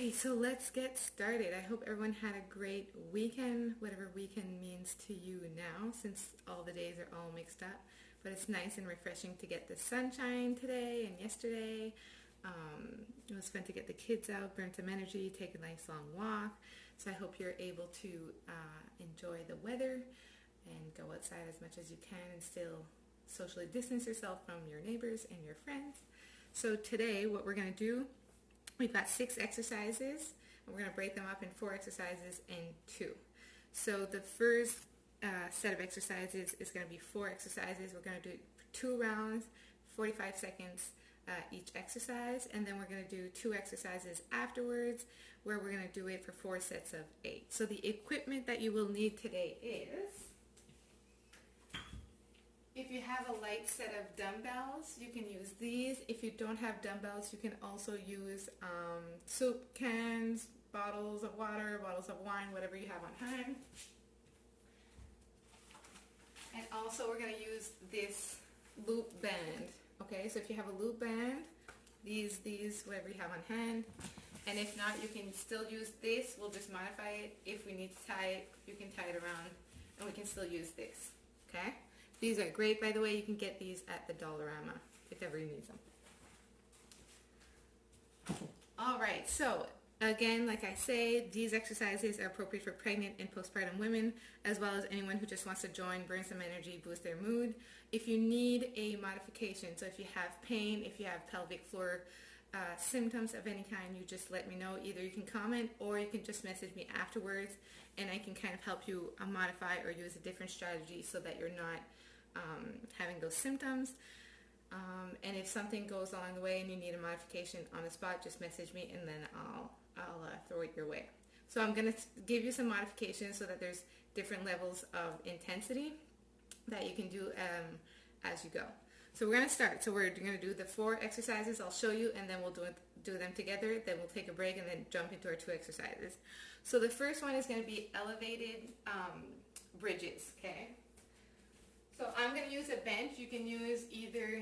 Okay, so let's get started. I hope everyone had a great weekend, whatever weekend means to you now, since all the days are all mixed up. But it's nice and refreshing to get the sunshine today and yesterday. It was fun to get the kids out, burn some energy, take a nice long walk. So I hope you're able to enjoy the weather and go outside as much as you can and still socially distance yourself from your neighbors and your friends. So today what we're going to do, we've got 6 exercises, and we're going to break them up in 4 exercises and 2. So the first set of exercises is going to be 4 exercises. We're going to do 2 rounds, 45 seconds each exercise, and then we're going to do 2 exercises afterwards where we're going to do it for 4 sets of 8. So the equipment that you will need today is, if you have a light set of dumbbells, you can use these. If you don't have dumbbells, you can also use soup cans, bottles of water, bottles of wine, whatever you have on hand. And also we're going to use this loop band. Okay, so if you have a loop band, these, whatever you have on hand. And if not, you can still use this. We'll just modify it. If we need to tie it, you can tie it around, and we can still use this. Okay? These are great, by the way. You can get these at the Dollarama if ever you need them. All right, so again, like I say, these exercises are appropriate for pregnant and postpartum women, as well as anyone who just wants to join, burn some energy, boost their mood. If you need a modification, so if you have pain, if you have pelvic floor symptoms of any kind, you just let me know. Either you can comment or you can just message me afterwards, and I can kind of help you modify or use a different strategy so that you're not having those symptoms. And if something goes along the way and you need a modification on the spot, just message me and then I'll throw it your way. So I'm going to give you some modifications so that there's different levels of intensity that you can do as you go. So we're going to start. So we're going to do the 4 exercises. I'll show you, and then we'll do them together. Then we'll take a break and then jump into our 2 exercises. So the first one is going to be elevated bridges. Okay. So I'm going to use a bench. You can use either,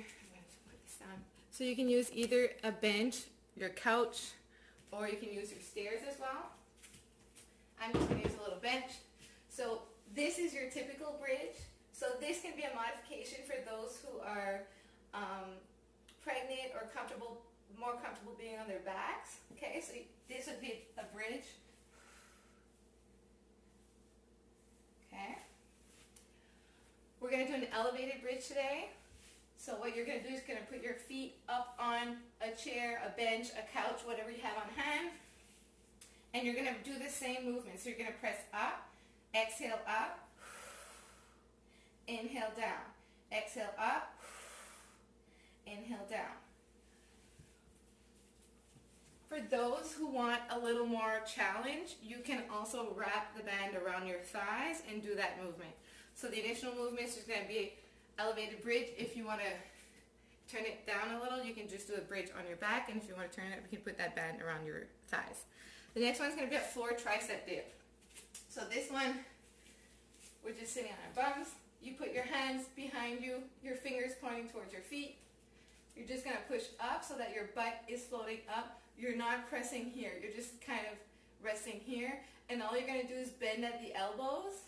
so you can use either a bench, your couch, or you can use your stairs as well. I'm just going to use a little bench. So this is your typical bridge. So this can be a modification for those who are pregnant or more comfortable being on their backs. Okay, so this would be a bridge. Okay. We're going to do an elevated bridge today. So what you're going to do is going to put your feet up on a chair, a bench, a couch, whatever you have on hand. And you're going to do the same movement. So you're going to press up, exhale up, inhale down, exhale up, inhale down. For those who want a little more challenge, you can also wrap the band around your thighs and do that movement. So the initial movement is just going to be elevated bridge. If you want to turn it down a little, you can just do a bridge on your back. And if you want to turn it up, you can put that band around your thighs. The next one is going to be a floor tricep dip. So this one, we're just sitting on our bums. You put your hands behind you, your fingers pointing towards your feet. You're just going to push up so that your butt is floating up. You're not pressing here. You're just kind of resting here. And all you're going to do is bend at the elbows.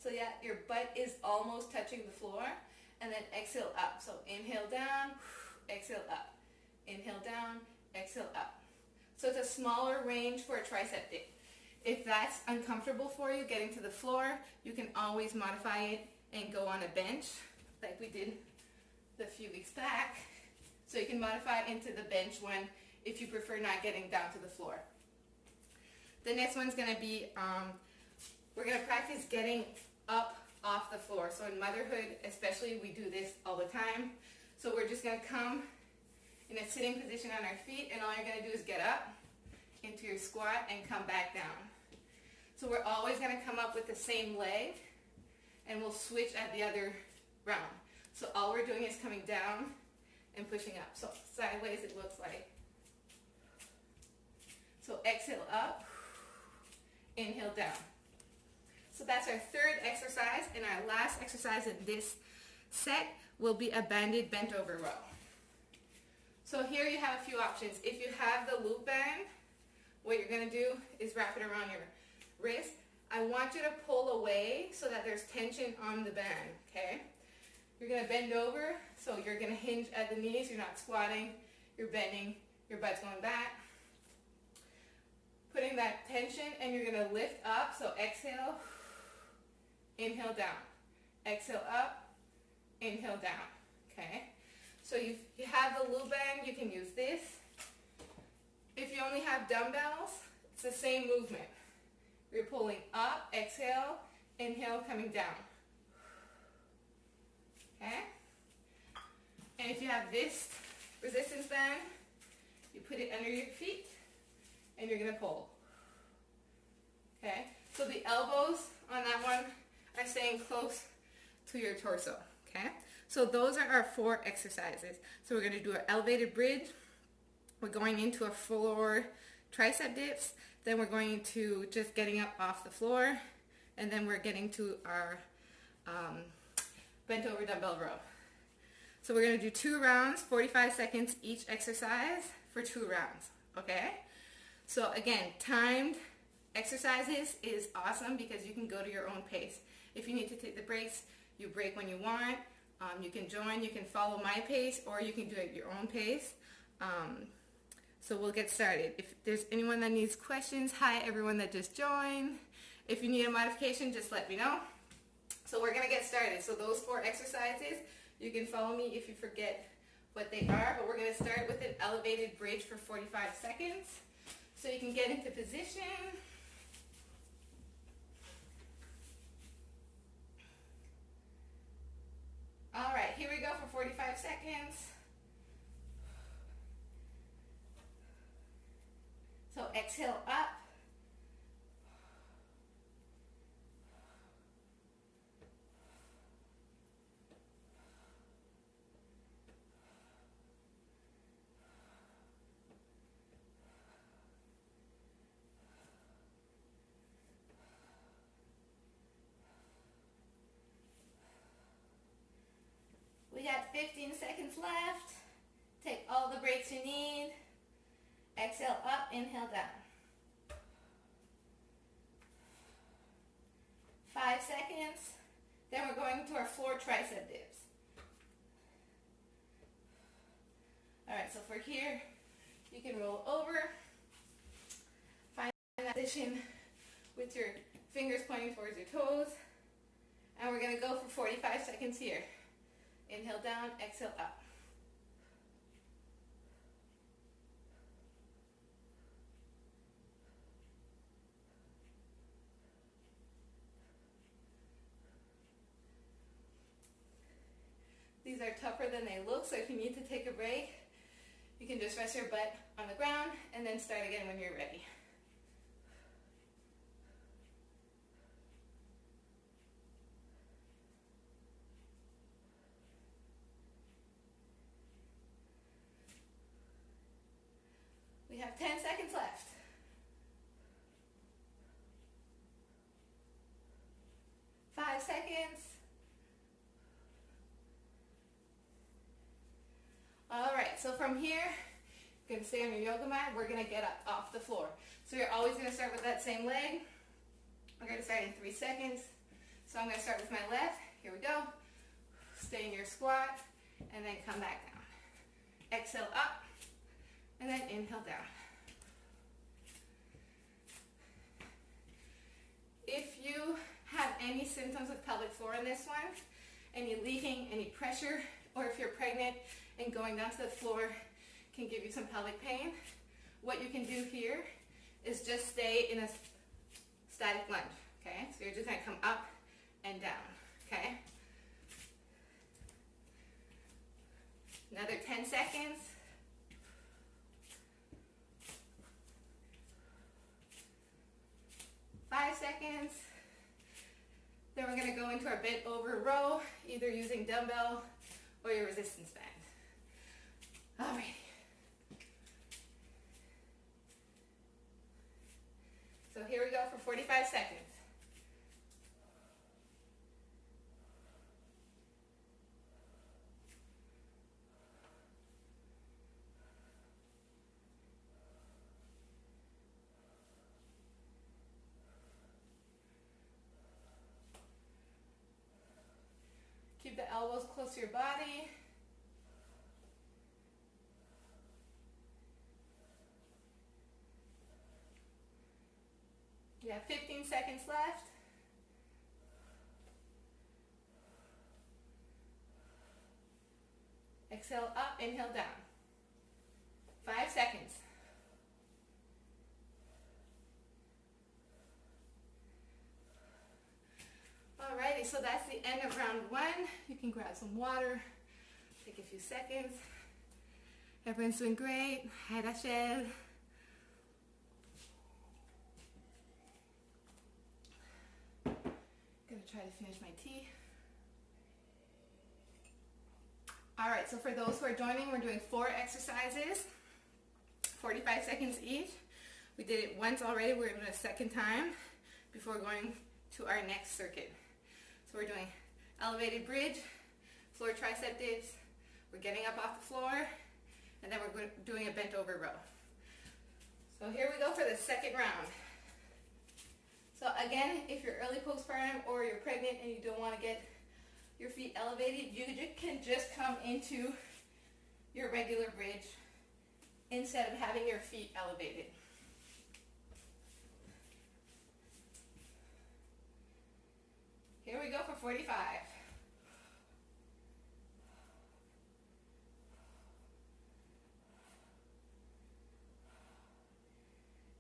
So yeah, your butt is almost touching the floor. And then exhale up. So inhale down, exhale up. Inhale down, exhale up. So it's a smaller range for a tricep dip. If that's uncomfortable for you getting to the floor, you can always modify it and go on a bench like we did a few weeks back. So you can modify it into the bench one if you prefer not getting down to the floor. The next one's going to be, we're going to practice getting up off the floor. So in motherhood especially, we do this all the time. So we're just going to come in a sitting position on our feet, and all you're going to do is get up into your squat and come back down. So we're always going to come up with the same leg, and we'll switch at the other round. So all we're doing is coming down and pushing up. So sideways it looks like. So exhale up, inhale down. So that's our 3rd exercise, and our last exercise in this set will be a banded bent over row. So here you have a few options. If you have the loop band, what you're going to do is wrap it around your wrist. I want you to pull away so that there's tension on the band, okay? You're going to bend over, so you're going to hinge at the knees. You're not squatting, you're bending, your butt's going back. Putting that tension, and you're going to lift up, so exhale, inhale down. Exhale up, inhale down, okay? So you have the loop band, you can use this. If you only have dumbbells, it's the same movement. You're pulling up, exhale, inhale, coming down. Okay? And if you have this resistance band, you put it under your feet, and you're going to pull. Okay? So the elbows on that one are staying close to your torso. Okay? So those are our 4 exercises. So we're going to do an elevated bridge. We're going into a floor tricep dips. Then we're going to just getting up off the floor. And then we're getting to our bent over dumbbell row. So we're going to do 2 rounds, 45 seconds each exercise for 2 rounds. Okay? So again, timed exercises is awesome because you can go to your own pace. If you need to take the breaks, you break when you want. You can join, you can follow my pace, or you can do it at your own pace. So we'll get started. If there's anyone that needs questions, hi everyone that just joined. If you need a modification, just let me know. So we're going to get started. So those 4 exercises, you can follow me if you forget what they are, but we're going to start with an elevated bridge for 45 seconds. So you can get into position. All right, here we go for 45 seconds. So exhale up. We got 15 seconds left. Take all the breaks you need. Exhale up, inhale down. 5 seconds. Then we're going to our floor tricep dips. All right, so for here, you can roll over. Find that position with your fingers pointing towards your toes. And we're going to go for 45 seconds here. Inhale down, exhale up. These are tougher than they look, so if you need to take a break, you can just rest your butt on the ground and then start again when you're ready. We have 10 seconds left. 5 seconds. All right, so from here, you're going to stay on your yoga mat. We're going to get up off the floor. So you're always going to start with that same leg. We're going to start in 3 seconds. So I'm going to start with my left. Here we go. Stay in your squat, and then come back down. Exhale up, and then inhale down. If you have any symptoms of pelvic floor in this one, any leaking, any pressure, or if you're pregnant and going down to the floor can give you some pelvic pain, what you can do here is just stay in a static lunge, okay? So you're just going to come up and down, okay? Another 10 seconds. 5 seconds. Then we're going to go into our bent over row, either using dumbbell or your resistance band. All right. So here we go for 45 seconds. close to your body. You have 15 seconds left. Exhale up, inhale down. 5 seconds. Alrighty, so that's the end of round 1. You can grab some water, take a few seconds. Everyone's doing great. Hi, Rachel. Gonna try to finish my tea. Alright, so for those who are joining, we're doing 4 exercises, 45 seconds each. We did it once already. We're doing it a second time before going to our next circuit. So we're doing elevated bridge, floor tricep dips, we're getting up off the floor, and then we're doing a bent over row. So here we go for the second round. So again, if you're early postpartum or you're pregnant and you don't want to get your feet elevated, you can just come into your regular bridge instead of having your feet elevated. Here we go for 45.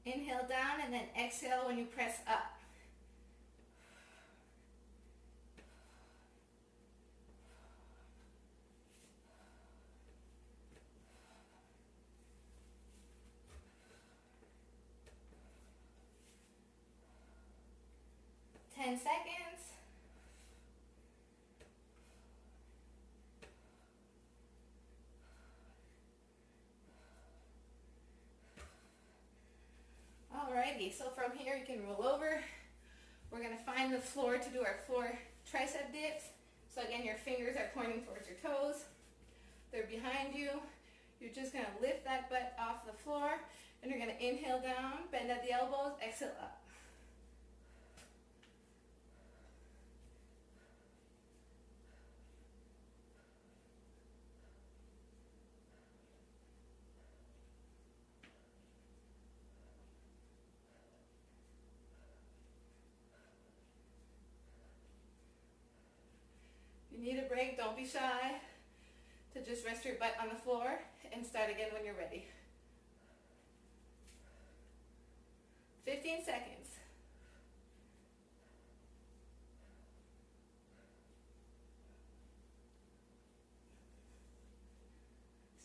Inhale down and then exhale when you press up. Ten seconds. Alrighty, so from here you can roll over. We're going to find the floor to do our floor tricep dips. So again, your fingers are pointing towards your toes. They're behind you. You're just going to lift that butt off the floor and you're going to inhale down, bend at the elbows, exhale up. Need a break, don't be shy to just rest your butt on the floor and start again when you're ready. 15 seconds.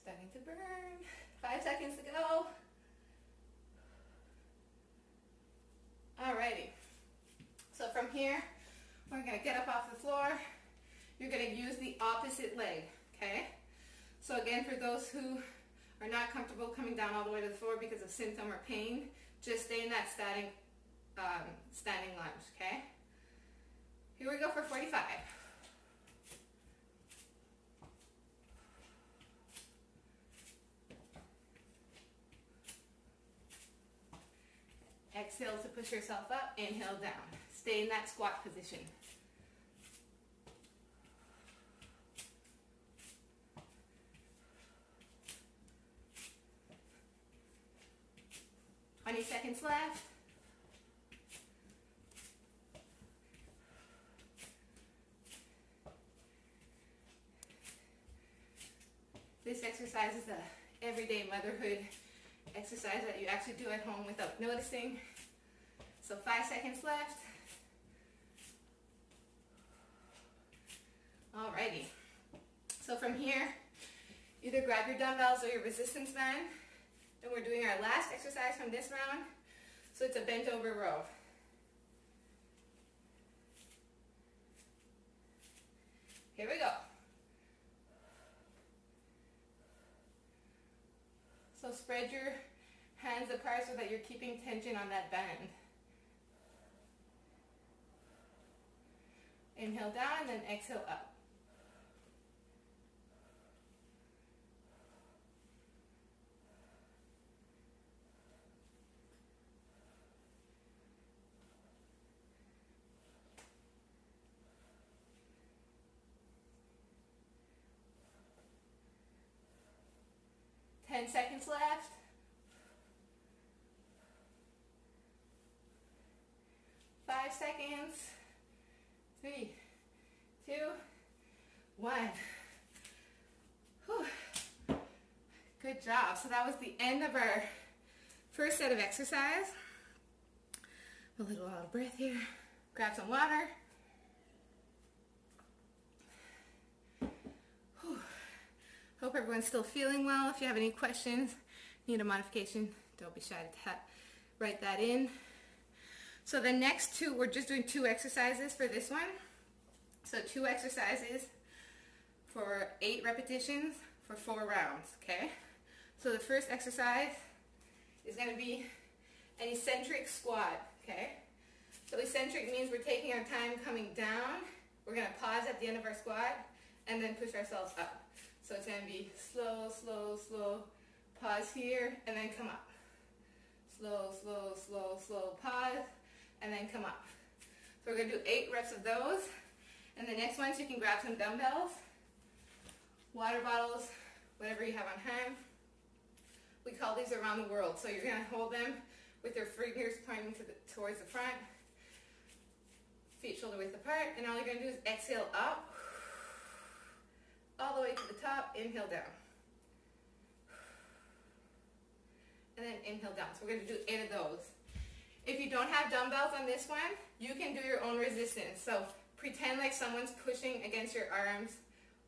Starting to burn. 5 seconds to go. Alrighty. So from here, we're going to get up off the floor. You're going to use the opposite leg, okay? So again, for those who are not comfortable coming down all the way to the floor because of symptom or pain, just stay in that standing lunge, okay? Here we go for 45. Exhale to push yourself up, inhale down. Stay in that squat position. Seconds left. This exercise is a everyday motherhood exercise that you actually do at home without noticing. So 5 seconds left. Alrighty. So from here, either grab your dumbbells or your resistance band. And we're doing our last exercise from this round. So it's a bent over row. Here we go. So spread your hands apart so that you're keeping tension on that band. Inhale down and then exhale up. 10 seconds left. 5 seconds. 3, 2, 1. Whew. Good job. So that was the end of our first set of exercise. A little out of breath here. Grab some water. Whew. Hope everyone's still feeling well. If you have any questions, need a modification, don't be shy to write that in. So the next two, we're just doing 2 exercises for this one. So 2 exercises for 8 repetitions for 4 rounds, okay? So the first exercise is going to be an eccentric squat, okay? So eccentric means we're taking our time coming down. We're going to pause at the end of our squat and then push ourselves up. So it's going to be slow, slow, slow, pause here, and then come up. Slow, slow, slow, slow, pause, and then come up. So we're going to do 8 reps of those. And the next ones, you can grab some dumbbells, water bottles, whatever you have on hand. We call these around the world. So you're going to hold them with your fingers pointing towards the front, feet shoulder width apart, and all you're going to do is exhale up, all the way to the top, inhale down. And then inhale down. So we're going to do 8 of those. If you don't have dumbbells on this one, you can do your own resistance. So pretend like someone's pushing against your arms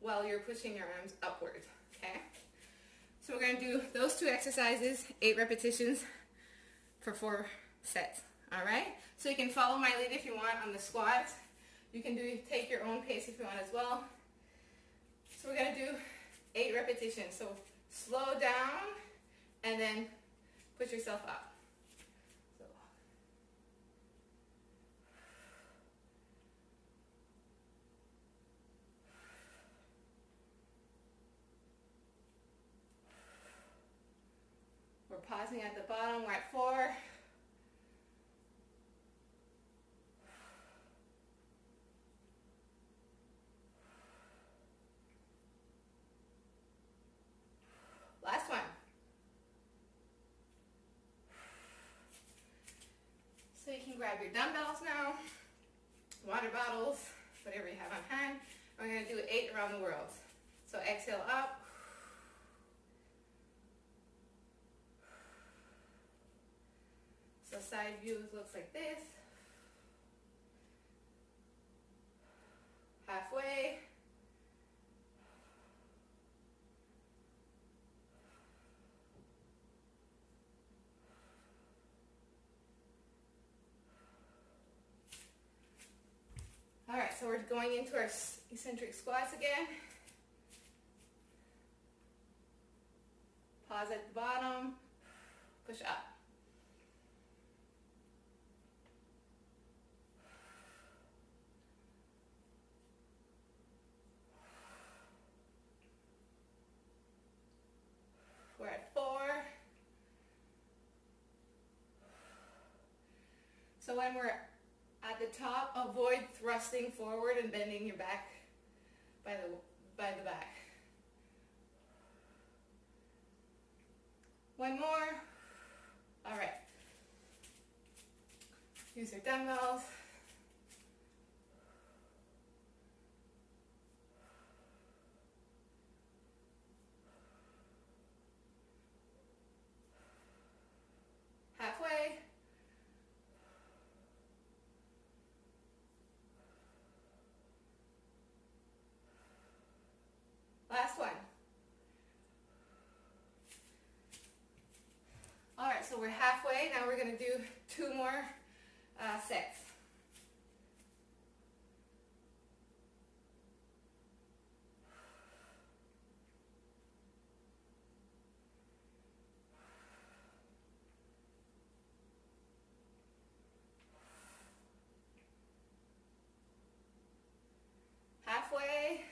while you're pushing your arms upwards, okay? So we're going to do those 2 exercises, 8 repetitions for 4 sets, all right? So you can follow my lead if you want on the squats. You can take your own pace if you want as well. So we're going to do 8 repetitions. So slow down and then push yourself up. So. We're pausing at the bottom. We're at 4. Last one. So you can grab your dumbbells now, water bottles, whatever you have on hand. We're going to do 8 around the world. So exhale up. So side view looks like this. Halfway. All right, so we're going into our eccentric squats again. Pause at the bottom, push up. We're at 4. So when we're at the top, avoid thrusting forward and bending your back by the back. 1 more. All right. Use your dumbbells. Halfway. Last one. All right, so we're halfway. Now we're going to do 2 more sets. Halfway.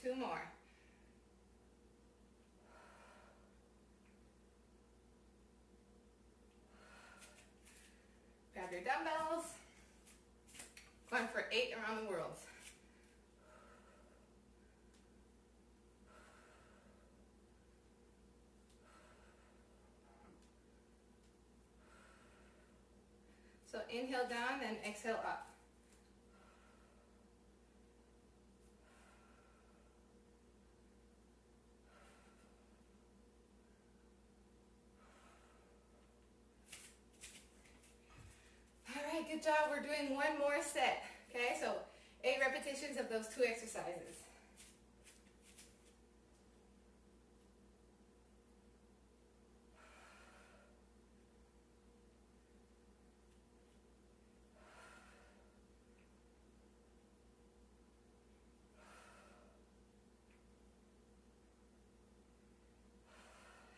Two more. Grab your dumbbells. 8 around the world. So inhale down, then exhale up. All right, good job. We're doing one more set. Okay, so 8 repetitions of those 2 exercises.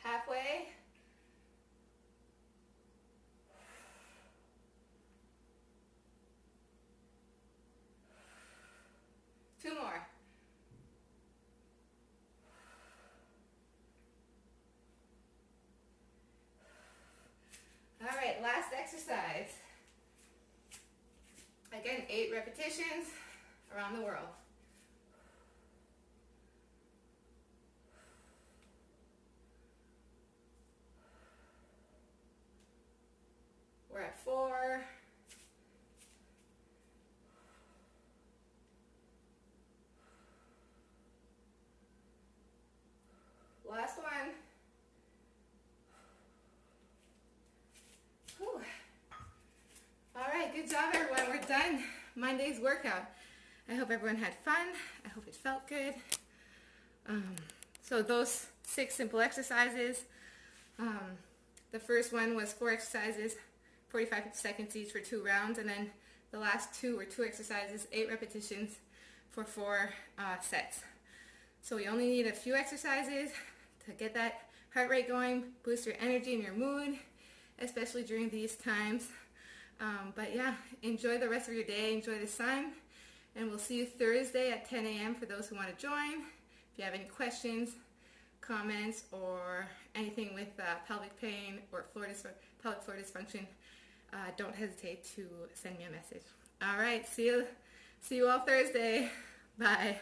Halfway. Two more. All right, last exercise. Again, 8 repetitions around the world. We're at 4. Last one. Whew. All right, good job everyone. We're done Monday's workout. I hope everyone had fun. I hope it felt good. So those 6 simple exercises. The first one was 4 exercises, 45 seconds each for 2 rounds, and then the last 2 were 2 exercises, 8 repetitions for 4 sets. So we only need a few exercises to get that heart rate going, boost your energy and your mood, especially during these times. But yeah, enjoy the rest of your day, enjoy the sun, and we'll see you Thursday at 10 a.m. for those who want to join. If you have any questions, comments, or anything with pelvic pain or pelvic floor dysfunction, don't hesitate to send me a message. All right, see you all Thursday. Bye.